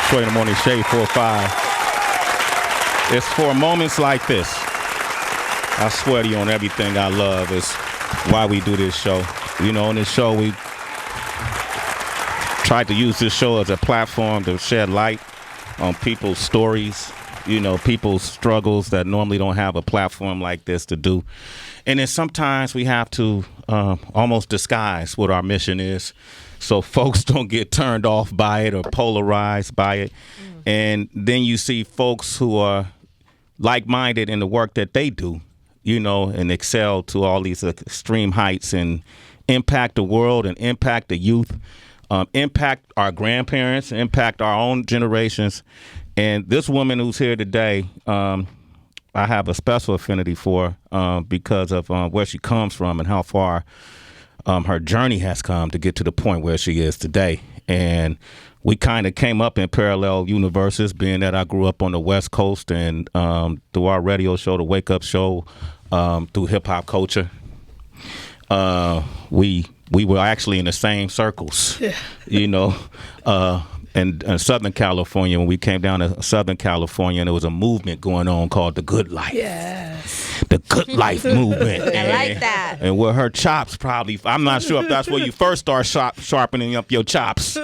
Troy in the Morning Shade 4-5. It's for moments like this. I swear to you on everything I love is why we do this show. You know, on this show, we tried to use this show as a platform to shed light on people's stories, you know, people's struggles that normally don't have a platform like this to do. And then sometimes we have to almost disguise what our mission is so folks don't get turned off by it or polarized by it. And then you see folks who are like-minded in the work that they do, you know, and excel to all these extreme heights and impact the world and impact the youth, impact our grandparents, impact our own generations. And this woman who's here today, I have a special affinity for because of where she comes from and how far her journey has come to get to the point where she is today. And we kind of came up in parallel universes, being that I grew up on the West Coast and through our radio show, the Wake Up Show, through hip hop culture. We were actually in the same circles, you know, in Southern California, when we came down to Southern California, and there was a movement going on called the Good Life. Yes. The Good Life movement. I like that. And where her chops probably, I'm not sure if that's where you first start sharpening up your chops.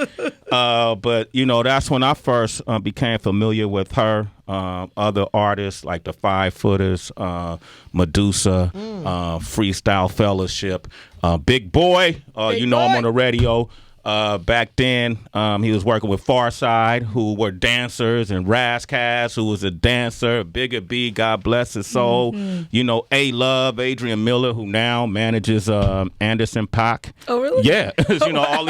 But, you know, that's when I first became familiar with her. Other artists like the Five Footers, Medusa, Freestyle Fellowship, Big Boy, you know him on the radio. Back then, he was working with Farside, who were dancers, and Razzcast, who was a dancer. Bigger B, God bless his soul. You know, A-Love, Adrian Miller, who now manages Anderson .Paak. Oh, really? Yeah. You know, all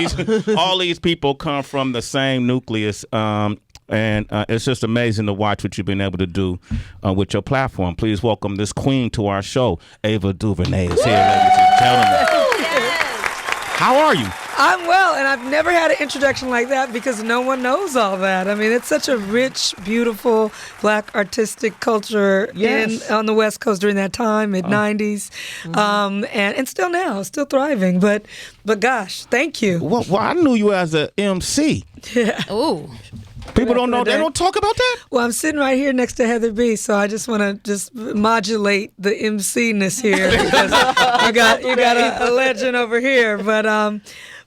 these people come from the same nucleus. And it's just amazing to watch what you've been able to do with your platform. Please welcome this queen to our show. Ava DuVernay is here, ladies and gentlemen. How are you? I'm well, and I've never had an introduction like that because no one knows all that. I mean, it's such a rich, beautiful Black artistic culture on the West Coast during that time, mid-'90s, and still now, still thriving. But gosh, thank you. Well, I knew you as an MC. Yeah. Ooh. People don't know. They don't talk about that. Well, I'm sitting right here next to Heather B, so I just want to just modulate the MC-ness here because you got a legend over here.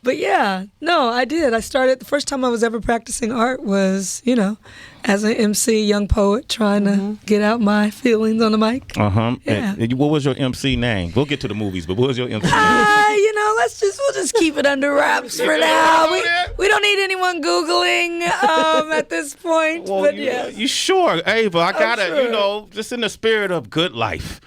But yeah, no, I did. I started, the first time I was ever practicing art was, you know, as an MC, young poet, trying to get out my feelings on the mic. Yeah. And what was your MC name? We'll get to the movies, but what was your MC name? You know, we'll just keep it under wraps for now. We don't need anyone Googling at this point. Well, but you sure, Ava? I gotta, sure. you know, just in the spirit of good life.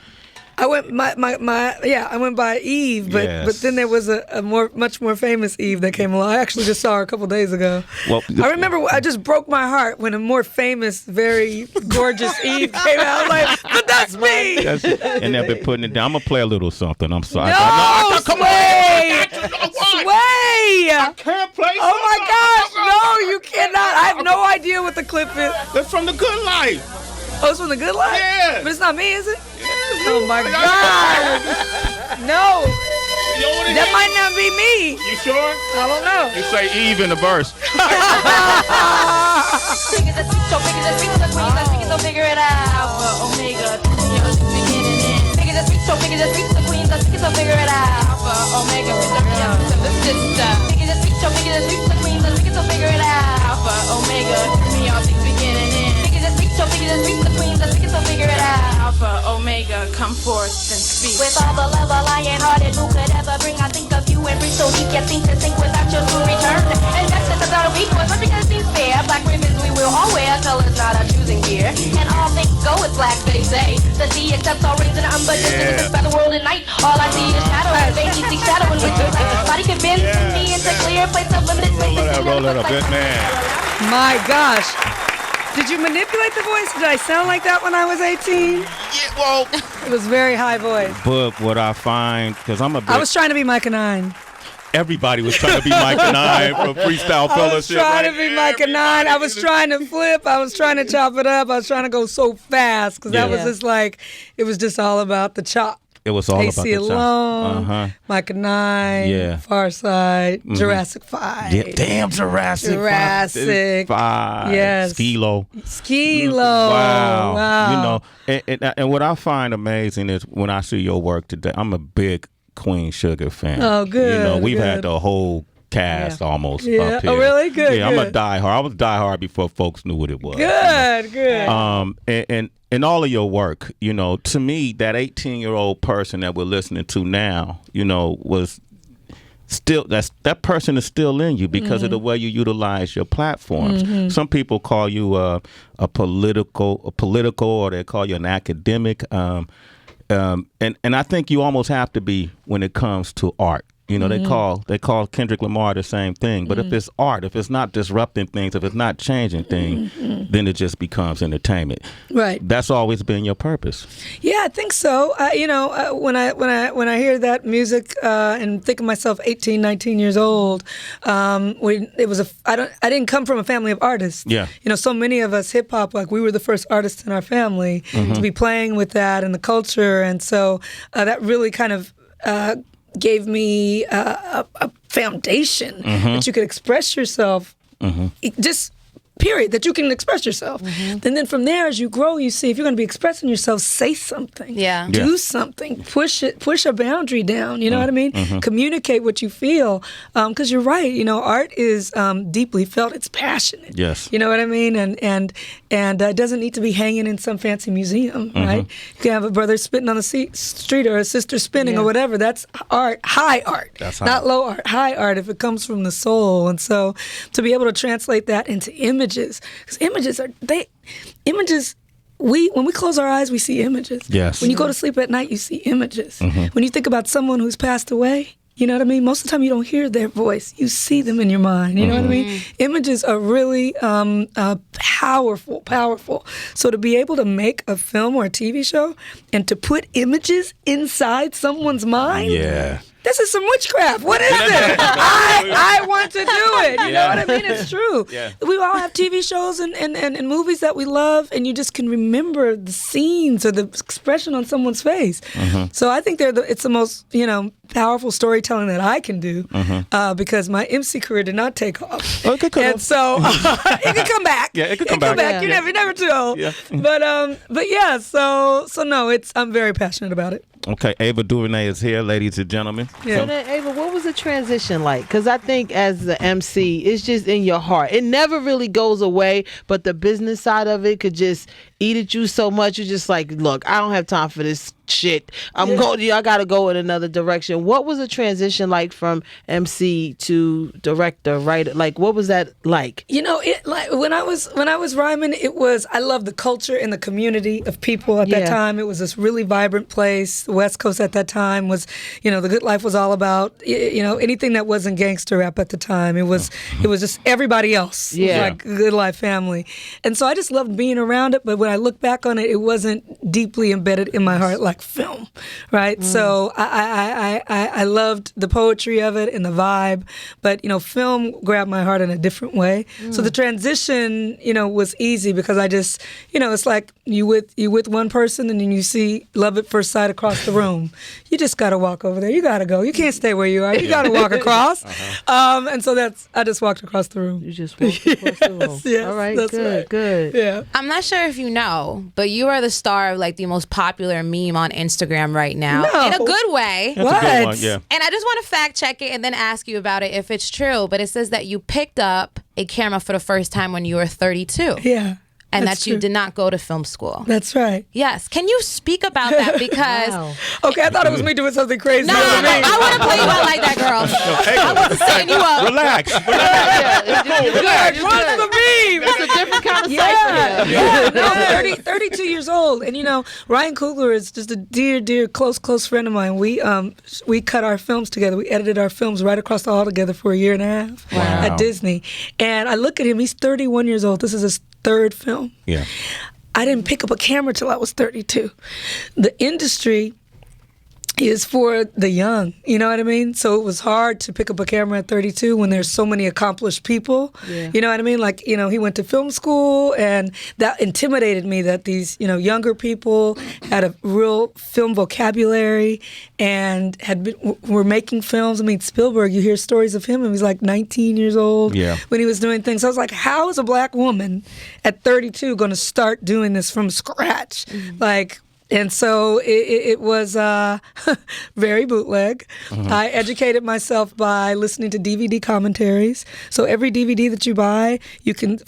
I went I went by Eve, but then there was a much more famous Eve that came along. I actually just saw her a couple days ago. Well, I remember I just broke my heart when a more famous, very gorgeous Eve came out. I was like, but that's me. And they've been putting it down. I'm gonna play a little something. I'm sorry. Come on, Sway. I can't play. Oh my gosh, no, you cannot. I have no idea what the clip is. That's from The Good Life. Oh, it's from The Good Life? Yeah. But it's not me, is it? Oh my God! No, that might not be me. You sure? I don't know. You say Eve in the verse. So figure it out. Omega, the queens, so figure it out. Omega, the sister. The queens, so figure it out. Omega, me all things beginning in. The queens, so figure it out. Omega, come forth and speak. With all the love a lion-hearted who could ever bring, I think of you and breathe so deep, yet seem to sink without your true return. And that's the thought of equal, but because it seems fair. Black ribbons we will all wear, colors not our choosing here. And all things go with black, they say. The sea accepts all rays and umber, just as by the world at night. All I see is shadow, and baby sees shadow, and with your light, body can bend me into clear place of limited space. Roll it up, good man. My gosh. Did you manipulate the voice? Did I sound like that when I was 18? Yeah, well. It was very high voice. But what I find, because I'm a big... I was trying to be Micah 9. Everybody was trying to be Micah 9 from Freestyle Fellowship. I was trying to be Micah 9. I was trying to flip. I was trying to chop it up. I was trying to go so fast because that was just like, it was just all about the chop. It was all AC about the Alone, sound. Micah 9, Yeah. Far Side, Jurassic 5. Yeah, damn Jurassic. Jurassic. 5. Yes. Skilo. Wow. You know, and what I find amazing is when I see your work today, I'm a big Queen Sugar fan. Oh, good. You know, we've had good. the whole cast almost Yeah. up here. Oh, really? Good, Yeah, I'm a good. diehard. I was diehard before folks knew what it was. Good. And all of your work, you know, to me, that 18-year-old person that we're listening to now, you know, was still that person is still in you because of the way you utilize your platforms. Some people call you a political, or they call you an academic. And I think you almost have to be when it comes to art. You know, they call Kendrick Lamar the same thing. But if it's art, if it's not disrupting things, if it's not changing things, then it just becomes entertainment. Right. That's always been your purpose. Yeah, I think so. When I hear that music and think of myself 18, 19 years old, I didn't come from a family of artists. Yeah. You know, so many of us hip hop, like we were the first artists in our family to be playing with that and the culture, and so that really kind of gave me a foundation that you could express yourself. Just period, that you can express yourself. And then from there, as you grow, you see if you're going to be expressing yourself, say something. Yeah. Do something. Push a boundary down. You know what I mean? Communicate what you feel. Because you're right. You know, art is deeply felt. It's passionate. Yes. You know what I mean? And it doesn't need to be hanging in some fancy museum, right? You can have a brother spitting on the street or a sister spinning or whatever. That's art, high art. That's high. Not low art, high art if it comes from the soul. And so to be able to translate that into images, because when we close our eyes, we see images. Yes. When you go to sleep at night, you see images. When you think about someone who's passed away, you know what I mean? Most of the time you don't hear their voice. You see them in your mind. You know what I mean? Images are really powerful. So to be able to make a film or a TV show and to put images inside someone's mind, Yeah. this is some witchcraft. What is it? I want to do it. You know what I mean? It's true. Yeah. We all have TV shows and movies that we love, and you just can remember the scenes or the expression on someone's face. So I think it's the most, powerful storytelling that I can do because my MC career did not take off. Oh, it could come and off. so it could come back. Yeah, it could come back. You're never too old. Yeah. But yeah, so no, I'm very passionate about it. Okay, Ava DuVernay is here, ladies and gentlemen. Yeah. So then, Ava, what was the transition like? Because I think as the MC, it's just in your heart. It never really goes away, but the business side of it could just eat at you so much. You're just like, look, I don't have time for this shit. I got to go in another direction. What was the transition like from MC to director, writer? Like, what was that like? When I was rhyming, I loved the culture and the community of people at that time. It was this really vibrant place. The West Coast at that time was, the good life was all about, anything that wasn't gangster rap at the time. It was just everybody else. Yeah. It was like good life family. And so I just loved being around it. But when I look back on it, it wasn't deeply embedded in my heart like film, right? So I loved the poetry of it and the vibe, but film grabbed my heart in a different way. So the transition, was easy because I just, it's like you with one person and then you see love at first sight across the room. You just got to walk over there. You got to go. You can't stay where you are. You got to walk across. And so I just walked across the room. You just walked across the room. Yes, all right, that's good, right. good. Yeah. I'm not sure if you know, but you are the star of like the most popular meme on Instagram right now. No. In a good way. That's a good one, yeah. And I just want to fact check it and then ask you about it if it's true. But it says that you picked up a camera for the first time when you were 32. Yeah. And that's that you true. did not go to film school. That's right. Yes. Can you speak about that? Because Wow. Okay, I thought it was me doing something crazy. no, I want to play you out like that, girl. I wasn't setting you up. Relax. Run the beam. It's a different kind of Yeah, no, 32 years old, and Ryan Coogler is just a dear, close friend of mine. We cut our films together. We edited our films right across the hall together for a year and a half at Disney. And I look at him; he's 31 years old. This is his third film. Yeah. I didn't pick up a camera till I was 32. The industry is for the young, you know what I mean? So it was hard to pick up a camera at 32 when there's so many accomplished people. Yeah. You know what I mean? Like, he went to film school, and that intimidated me that these, younger people had a real film vocabulary and were making films. I mean, Spielberg, you hear stories of him, and he was like 19 years old when he was doing things. So I was like, how is a black woman at 32 going to start doing this from scratch? And so it was very bootleg. I educated myself by listening to DVD commentaries. So every DVD that you buy, you can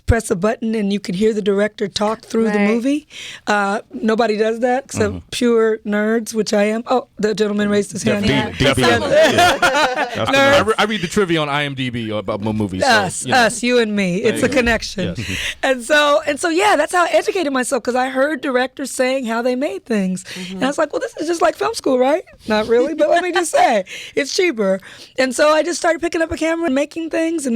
press a button and you can hear the director talk through the movie. Nobody does that except pure nerds, which I am. Oh, the gentleman raised his hand. I read the trivia on IMDb about movies. Us, you and me. It's a connection. Yes. And so, yeah, that's how I educated myself, because I heard directors saying how they made things. And I was like, well, this is just like film school, right? Not really, but let me just say, it's cheaper. And so I just started picking up a camera and making things and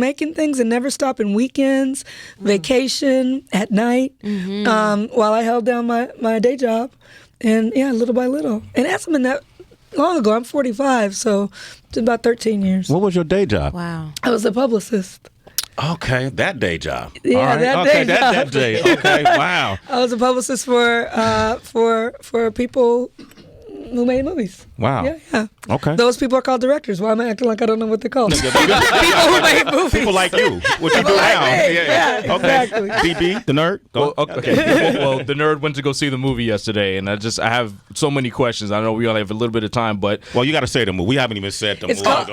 never stopping weekends, vacation, at night, while I held down my day job. And yeah, little by little. And it hasn't been that long ago. I'm 45, so it's about 13 years. What was your day job? Wow. I was a publicist. Okay, that day job. Yeah, All right. that okay, day that job. day. Okay, wow. I was a publicist for people who made movies. Wow. Yeah. Okay. Those people are called directors. Why am I acting like I don't know what they're called? People who made movies. People like you. What you do now. Yeah, exactly. Okay. DB, the nerd. Go. Well, okay. Well, the nerd went to go see the movie yesterday, and I have so many questions. I know we only have a little bit of time, but Well, you got to say the movie. We haven't even said the It's movie.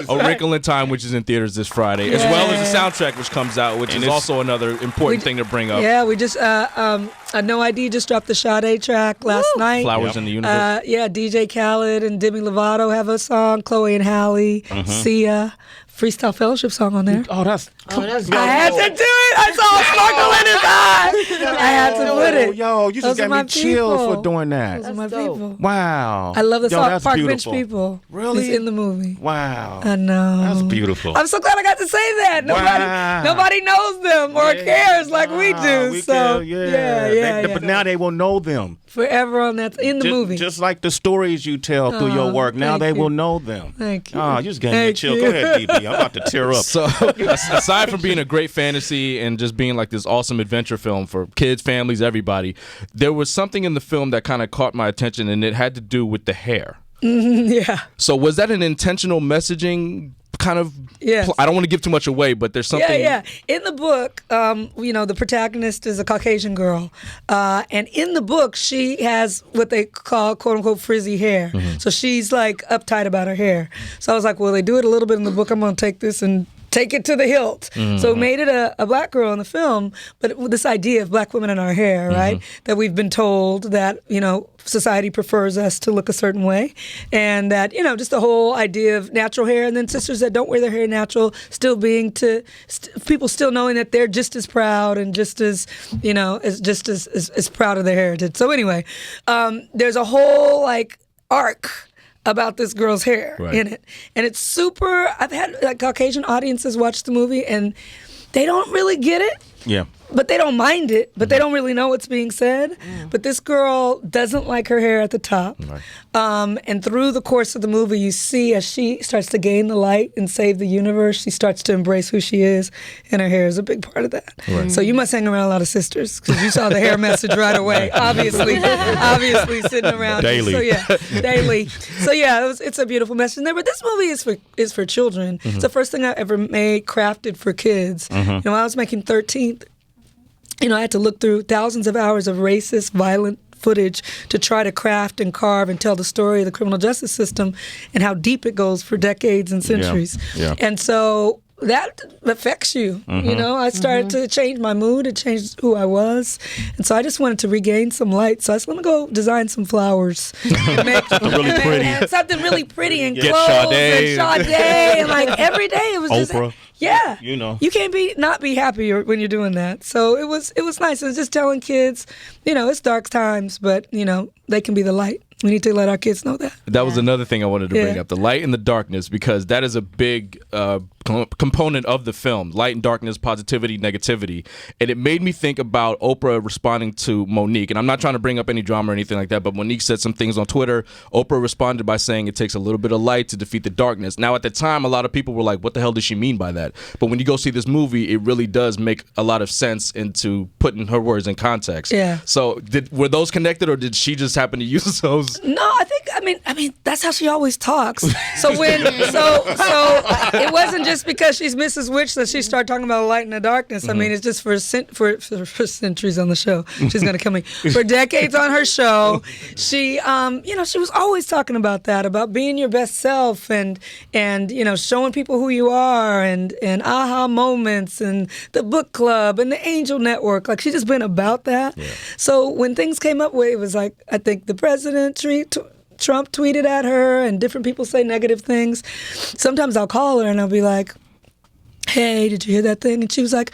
called- A Wrinkle in Time, which is in theaters this Friday, as well as the soundtrack, which comes out, which And is it's- also another important thing to bring up. Yeah, we just No ID just dropped the Sade track last night. Flowers in the Universe. DJ Khaled and Demi Lovato have a song. Chloe and Halle, Sia, Freestyle Fellowship song on there. Oh, that's Oh, that's I had to do it. I saw a sparkle in his eye. I had to put it. Yo, you just Those are got my me chills people. for doing that. Those are my That's dope. people. Wow. I love the song that's Park beautiful. Bench People. Really? It's in the movie. Wow. I know. That's beautiful. I'm so glad I got to say that. Wow. Nobody knows them or cares like we do. We so can, yeah. But now they will know them. Forever on that in the movie. Just like the stories you tell through your work. Now thank they you. will know them. Thank you. Oh, you just gave me a Thank chill. you. Go ahead, DB. I'm about to tear up. So, aside from being a great fantasy and just being like this awesome adventure film for kids, families, everybody, there was something in the film that kind of caught my attention, and it had to do with the hair. Yeah. So, was that an intentional messaging kind of? Yes. I don't want to give too much away, but there's something. Yeah. In the book, the protagonist is a Caucasian girl, and in the book, she has what they call "quote unquote" frizzy hair. So she's like uptight about her hair. So I was like, well, they do it a little bit in the book. I'm gonna take this and take it to the hilt. So made it a black girl in the film, but with this idea of black women in our hair, right? That we've been told that, society prefers us to look a certain way. And that, just the whole idea of natural hair, and then sisters that don't wear their hair natural, still being people still knowing that they're just as proud and just as, as proud of their heritage. So anyway, there's a whole arc about this girl's hair in it. And it's super, I've had Caucasian audiences watch the movie and they don't really get it. Yeah. But they don't mind it, but they don't really know what's being said. But this girl doesn't like her hair at the top. Right. And through the course of the movie, you see as she starts to gain the light and save the universe, she starts to embrace who she is, and her hair is a big part of that. Right. So you must hang around a lot of sisters, because you saw the hair message right away, obviously sitting around. Daily. Daily. So yeah, it's a beautiful message there. But this movie is for children. It's the first thing I ever made crafted for kids. When I was making 13th, I had to look through thousands of hours of racist, violent footage to try to craft and carve and tell the story of the criminal justice system and how deep it goes for decades and centuries. Yeah. And so that affects you. I started to change my mood. It changed who I was. And so I just wanted to regain some light. So I said, let me go design some flowers. And make something really pretty. and something really pretty and Get clothes Sade. and Sade. And every day it was just... Oprah. Yeah. You can't not be happy when you're doing that. So it was nice. It was just telling kids, it's dark times, but, they can be the light. We need to let our kids know that. That was another thing I wanted to bring up, the light and the darkness, because that is a big component of the film: light and darkness, positivity, negativity. And it made me think about Oprah responding to Monique. And I'm not trying to bring up any drama or anything like that, but Monique said some things on Twitter. Oprah responded by saying it takes a little bit of light to defeat the darkness. Now, at the time, a lot of people were like, what the hell does she mean by that? But when you go see this movie, it really does make a lot of sense into putting her words in context. Yeah. So were those connected, or did she just happen to use those? No, I mean, that's how she always talks. So it wasn't just because she's Mrs. Witch that she started talking about light and the darkness. I mean, it's just for centuries on the show. She's gonna come in for decades on her show. She, she was always talking about that, about being your best self and showing people who you are and aha moments and the book club and the Angel Network. Like, she's just been about that. Yeah. So when things came up where it was like, I think the president Trump tweeted at her and different people say negative things. Sometimes I'll call her and I'll be like, hey, did you hear that thing? And she was like,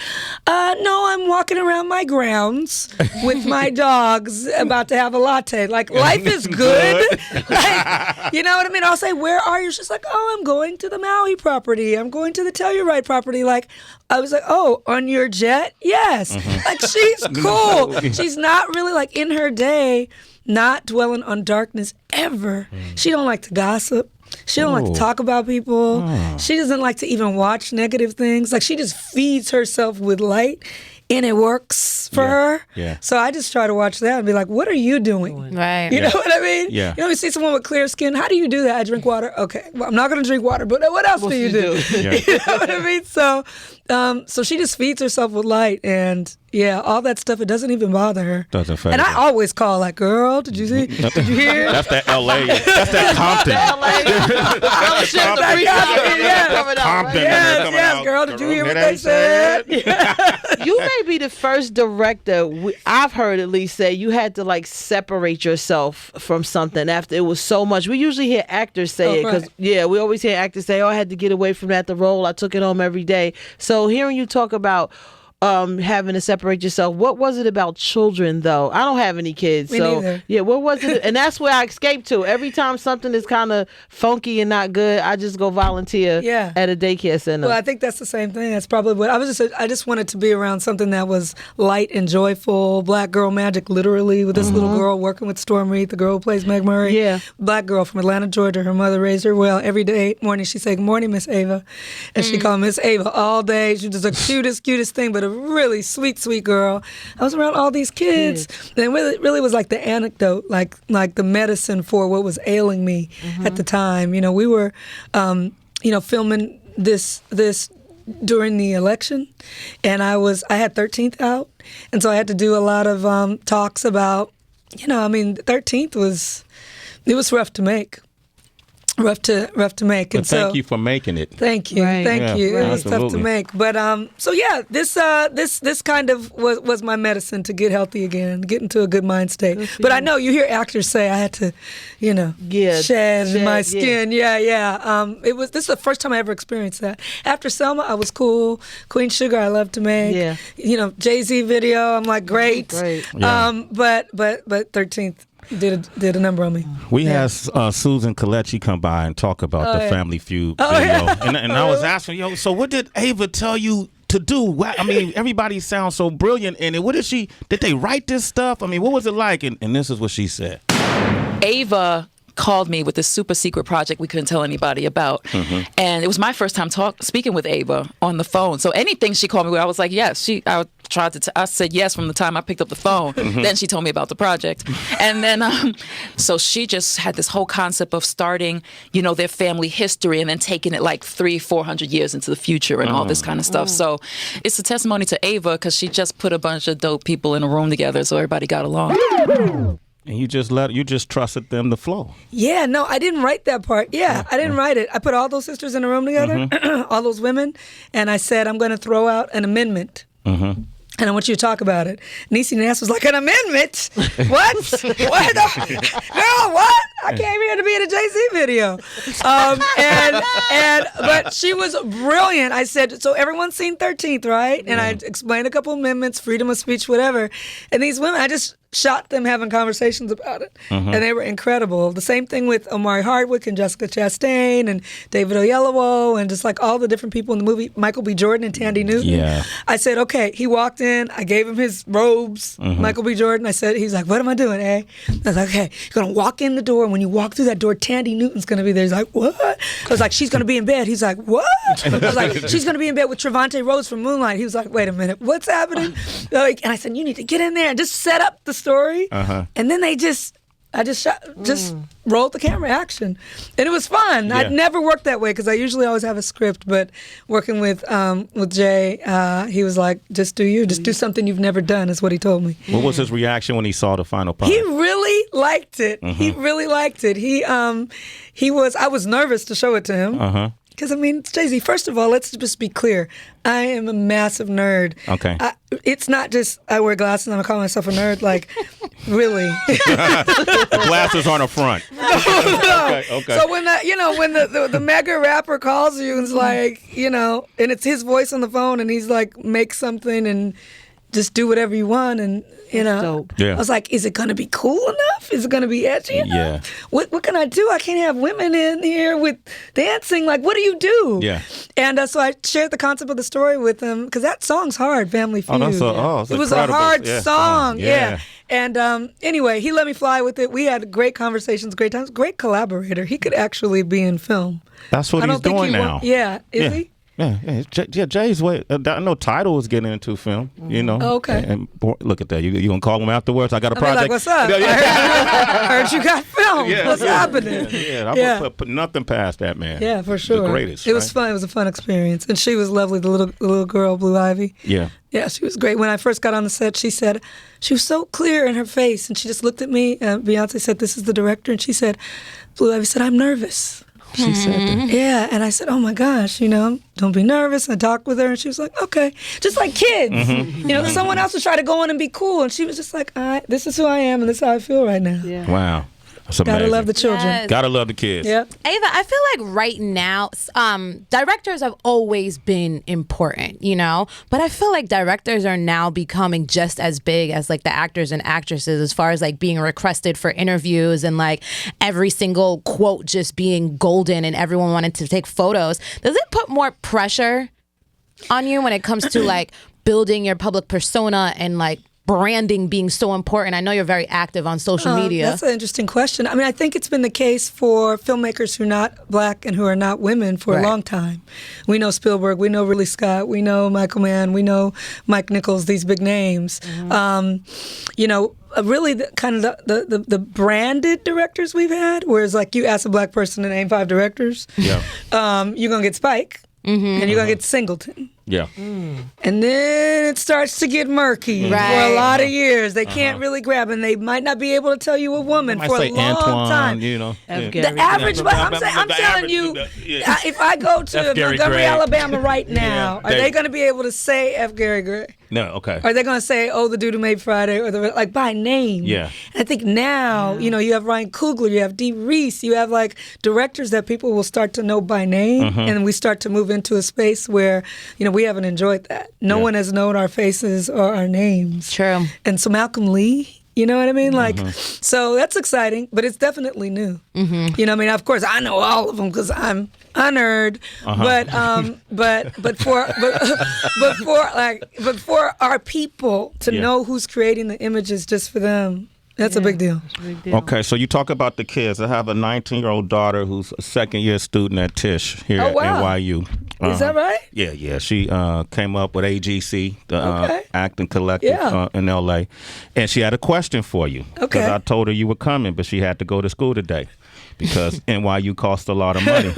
no, I'm walking around my grounds with my dogs about to have a latte. Like, life is good. Like, you know what I mean? I'll say, where are you? She's like, oh, I'm going to the Maui property. I'm going to the Telluride property. Like, I was like, oh, on your jet? Yes. Like, she's cool. She's not really, like, in her day, not dwelling on darkness ever. She don't like to gossip. She don't like to talk about people. She doesn't like to even watch negative things. Like, she just feeds herself with light, and it works for her. Yeah. So I just try to watch that and be like, what are you doing? Right. You know what I mean? Yeah. You know, you see someone with clear skin. How do you do that? I drink water. Okay. Well, I'm not going to drink water, but what else do you do? Yeah. You know what I mean? So she just feeds herself with light, and yeah, all that stuff, it doesn't even bother her. Doesn't faze. And I always call, like, girl, did you see? Did you hear? That's that LA. That's that Compton. Compton. Yes, girl, did you hear what they said? You may be the first director I've heard at least say you had to, like, separate yourself from something after it was so much. We usually hear actors say it because, we always hear actors say, oh, I had to get away from that, the role. I took it home every day. So hearing you talk about having to separate yourself, what was it about children, though? I don't have any kids. Me neither. Yeah, what was it? And that's where I escape to. Every time something is kind of funky and not good, I just go volunteer at a daycare center. Well, I think that's the same thing. That's probably what I just wanted to be around something that was light and joyful. Black girl magic, literally, with this little girl working with Storm Reed, the girl who plays Meg Murray. Yeah. Black girl from Atlanta, Georgia. Her mother raised her well. Every day morning she said, good morning, Miss Ava. And she called Miss Ava all day. She was the cutest thing, but a really sweet girl. I was around all these kids. And it really was like the anecdote, like the medicine for what was ailing me at the time. You know, we were, filming this during the election, and I had 13th out, and so I had to do a lot of talks about, 13th was rough to make. Rough to make. But thank you for making it. Thank you. Right. Thank you. Right. It was tough to make. But this kind of was my medicine to get healthy again, get into a good mind state. But I know you hear actors say I had to, shed my skin. Yeah. This is the first time I ever experienced that. After Selma, I was cool. Queen Sugar, I loved to make. Yeah. Jay-Z video, I'm like, great. Yeah. But 13th did a number on me. We had Susan Kelechi come by and talk about the Family Feud video. And I was asking, so what did Ava tell you to do? I mean, everybody sounds so brilliant in it. Did they write this stuff? I mean, what was it like? And this is what she said. Ava called me with this super secret project we couldn't tell anybody about. And it was my first time speaking with Ava on the phone. So anything she called me with, I was like, yes. I said yes from the time I picked up the phone. Then she told me about the project. And then, so she just had this whole concept of starting, their family history and then taking it like 300-400 years into the future and all this kind of stuff. So it's a testimony to Ava because she just put a bunch of dope people in a room together so everybody got along. And you just trusted them to flow. Yeah, no, I didn't write that part. Yeah, I didn't write it. I put all those sisters in a room together, all those women, and I said, I'm going to throw out an amendment. And I want you to talk about it. Niecy Nass was like, an amendment? What? What? Girl, what? I came here to be in a Jay-Z video. But she was brilliant. I said, so everyone's seen 13th, right? And I explained a couple amendments, freedom of speech, whatever. And these women, I just shot them having conversations about it. And they were incredible. The same thing with Omari Hardwick and Jessica Chastain and David Oyelowo and just like all the different people in the movie, Michael B. Jordan and Tandy Newton. Yeah. I said, okay, he walked in, I gave him his robes, Michael B. Jordan. I said, he's like, what am I doing, eh? I was like, okay, you're going to walk in the door, and when you walk through that door, Tandy Newton's going to be there. He's like, what? I was like, she's going to be in bed. He's like, what? I was like, she's going to be in bed with Trevante Rhodes from Moonlight. He was like, wait a minute, what's happening? And I said, you need to get in there and just set up the story. And then I just rolled the camera action, and it was fun. I'd never worked that way because I usually always have a script. But working with Jay, he was like, just do something you've never done, is what he told me. What was his reaction when he saw the final product? He really liked it. He really liked it. I was nervous to show it to him. Because, I mean, Jay-Z, first of all, let's just be clear. I am a massive nerd. Okay. It's not just I wear glasses and I call myself a nerd. Like, really. Glasses on the front. No. Okay. So when the mega rapper calls you and it's like, and it's his voice on the phone and he's like, make something and just do whatever you want, and dope. I was like, is it going to be cool enough? Is it going to be edgy enough? Yeah. What can I do? I can't have women in here with dancing. Like, what do you do? Yeah. And so I shared the concept of the story with him because that song's hard, Family Feud. It was a hard song. Yeah. And anyway, he let me fly with it. We had great conversations, great times. Great collaborator. He could actually be in film. That's what he's doing now. Is he? Yeah. Jay's way. I know Tidal was getting into film. Oh, okay. And look at that. You gonna call him afterwards? I got a project. Like, what's up? I heard you got film. What's happening? I put nothing past that man. Yeah, for sure. The greatest. It was fun. It was a fun experience, and she was lovely. The little girl, Blue Ivy. Yeah. Yeah, she was great. When I first got on the set, she said, she was so clear in her face, and she just looked at me. Beyonce said, "This is the director," and she said, Blue Ivy said, "I'm nervous." She said that. Yeah, and I said, oh my gosh, don't be nervous. I talked with her, and she was like, okay. Just like kids. Someone else would try to go in and be cool, and she was just like, this is who I am, and this is how I feel right now. Yeah. Wow. That's amazing. Gotta love the children. Yes. Gotta love the kids. Yep. Ava, I feel like right now, directors have always been important, but I feel like directors are now becoming just as big as like the actors and actresses as far as like being requested for interviews and like every single quote just being golden and everyone wanted to take photos. Does it put more pressure on you when it comes to like building your public persona and like branding being so important? I know you're very active on social media. That's an interesting question. I mean, I think it's been the case for filmmakers who are not black and who are not women for a long time. We know Spielberg, we know Ridley Scott, we know Michael Mann, we know Mike Nichols, these big names. Really the branded directors we've had, whereas like you ask a black person to name 5 directors, you're going to get Spike and you're going to get Singleton. Yeah. And then it starts to get murky for a lot of years. They can't really grab, and they might not be able to tell you a woman for a long time. Antoine, The average, I'm telling you, if I go to Montgomery, Alabama right now, are they going to be able to say F. Gary Gray? No, okay. Are they going to say, the dude who made Friday, or like by name? Yeah. And I think now, you have Ryan Coogler, you have Dee Reese, you have like directors that people will start to know by name, and we start to move into a space where, we haven't enjoyed that. No one has known our faces or our names. True. And so Malcolm Lee, you know what I mean? Like, so that's exciting, but it's definitely new. Of course, I know all of them because I'm a nerd. But for our people to know who's creating the images just for them, that's a big deal. Okay, so you talk about the kids. I have a 19-year-old daughter who's a second-year student at Tisch here at NYU. Is that right? Yeah. She came up with AGC, the acting collective in L.A., and she had a question for you. Okay. Because I told her you were coming, but she had to go to school today because NYU costs a lot of money.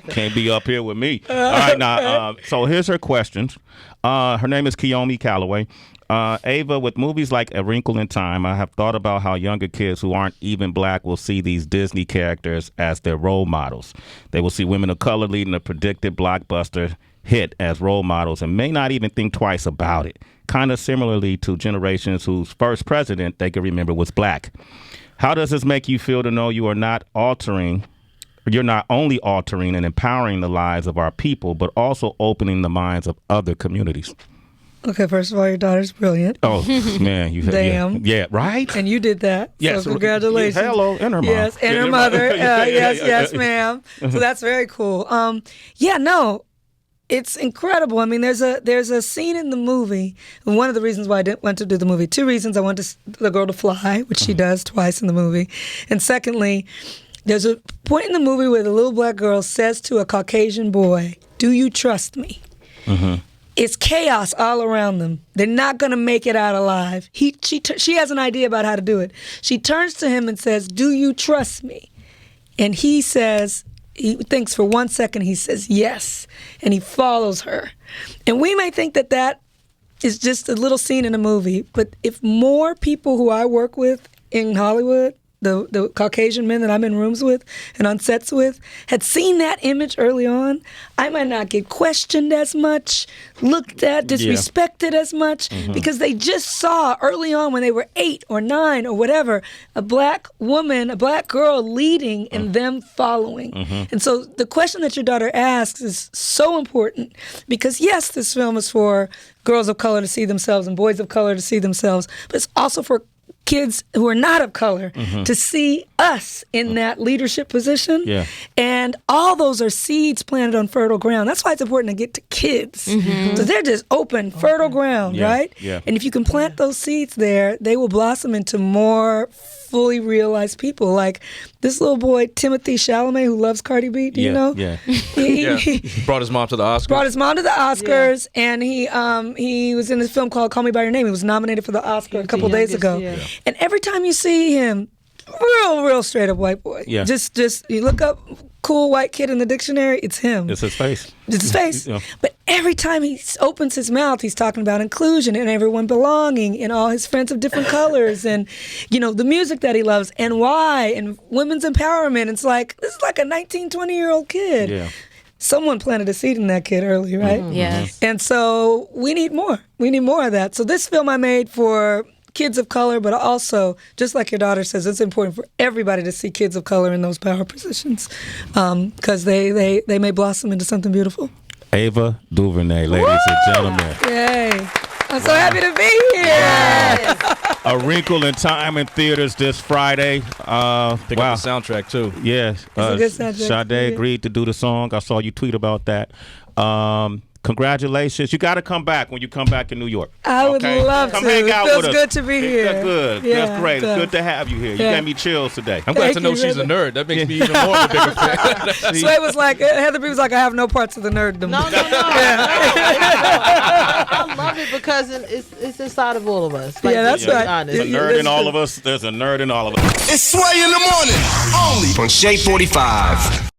Can't be up here with me. All right, now, so here's her questions. Her name is Kiyomi Calloway. Ava, with movies like A Wrinkle in Time, I have thought about how younger kids who aren't even black will see these Disney characters as their role models. They will see women of color leading a predicted blockbuster hit as role models and may not even think twice about it, kind of similarly to generations whose first president they can remember was black. How does this make you feel to know you're not only altering and empowering the lives of our people, but also opening the minds of other communities? Okay, first of all, your daughter's brilliant. Oh, man. Damn. Yeah, right? And you did that. Yes. So congratulations. Hello, and her mom. Yes, and her mother. Yes, ma'am. So that's very cool. It's incredible. I mean, there's a scene in the movie. And one of the reasons why I didn't want to do the movie, two reasons. I wanted the girl to fly, which she does twice in the movie. And secondly, there's a point in the movie where the little black girl says to a Caucasian boy, "Do you trust me?" Mm-hmm. It's chaos all around them. They're not going to make it out alive. She has an idea about how to do it. She turns to him and says, "Do you trust me?" And he says, he thinks for 1 second, he says yes, and he follows her. And we may think that that is just a little scene in a movie, but if more people who I work with in Hollywood, the Caucasian men that I'm in rooms with and on sets with, had seen that image early on, I might not get questioned as much, looked at, disrespected as much, because they just saw early on when they were 8 or 9 or whatever, a black woman, a black girl leading and them following. And so the question that your daughter asks is so important because, yes, this film is for girls of color to see themselves and boys of color to see themselves, but it's also for kids who are not of color to see us in that leadership position. Yeah. And all those are seeds planted on fertile ground. That's why it's important to get to kids. So they're just open, fertile ground, right? Yeah. And if you can plant those seeds there, they will blossom into more fully realized people. Like this little boy, Timothy Chalamet, who loves Cardi B, do you know? Yeah. He brought his mom to the Oscars. And he was in this film called Call Me By Your Name. He was nominated for the Oscar a couple days ago. Yeah. And every time you see him, real straight up white boy. Yeah. Just you look up cool white kid in the dictionary, it's him. It's his face. It's his face. But every time he opens his mouth, he's talking about inclusion and everyone belonging and all his friends of different colors and, the music that he loves and why and women's empowerment. It's like, this is like a 19, 20-year-old kid. Yeah. Someone planted a seed in that kid early, right? Yes. And so we need more. We need more of that. So this film I made for kids of color, but also, just like your daughter says, it's important for everybody to see kids of color in those power positions because they may blossom into something beautiful. Ava DuVernay, ladies and gentlemen. Yay. I'm so happy to be here. Yes. A Wrinkle in Time in theaters this Friday. Pick up the soundtrack, too. Yeah. It's a good soundtrack. Sade agreed to do the song. I saw you tweet about that. Congratulations. You got to come back when you come back in New York. I would love come to. Hang out it feels with us. good to be here. That's good. Yeah, that's great. It's good to have you here. You gave me chills today. I'm glad to know she's a nerd. That makes me even more of a bigger fan. Sway was like, Heather B was like, I have no parts of the nerddom. No. I love it because it's inside of all of us. Like, that's right. Honest. There's a nerd in all of us. There's a nerd in all of us. It's Sway in the morning, only on Shade 45.